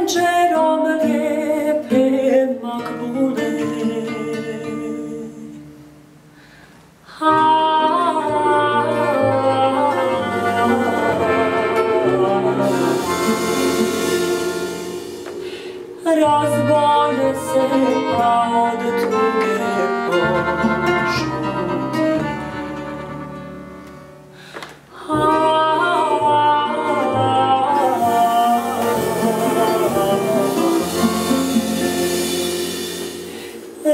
venčerom lijepe makbule. Razbole se pa od tuge pošuti.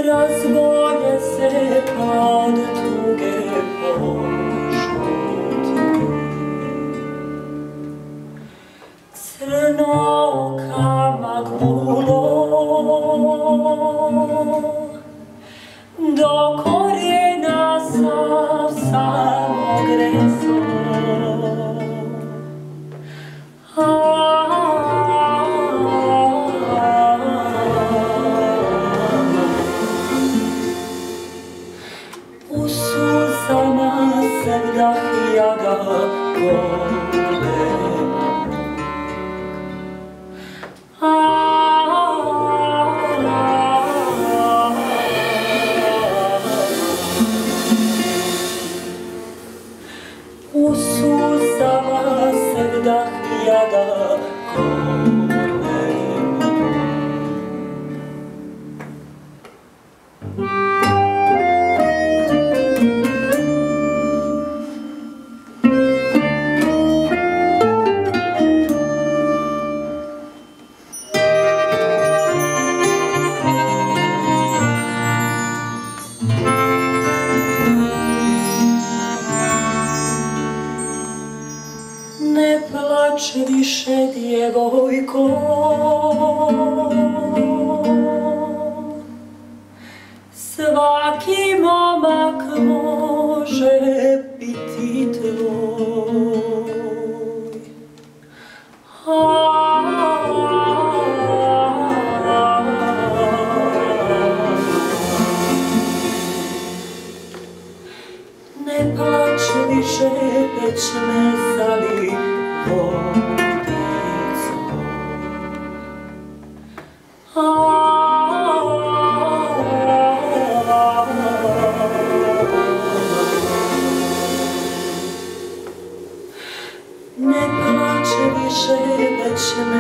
Razbolje se pa od tuge pošuti. Crnoka makbulo, do korijena sav samogreso. U suzama se vdah jada golema. U suzama se vdah jada golema. Ne plač više, djevojko, svaki momak može biti tvoj. Ne plač više, već me zali vodicom. Ne plač više, već me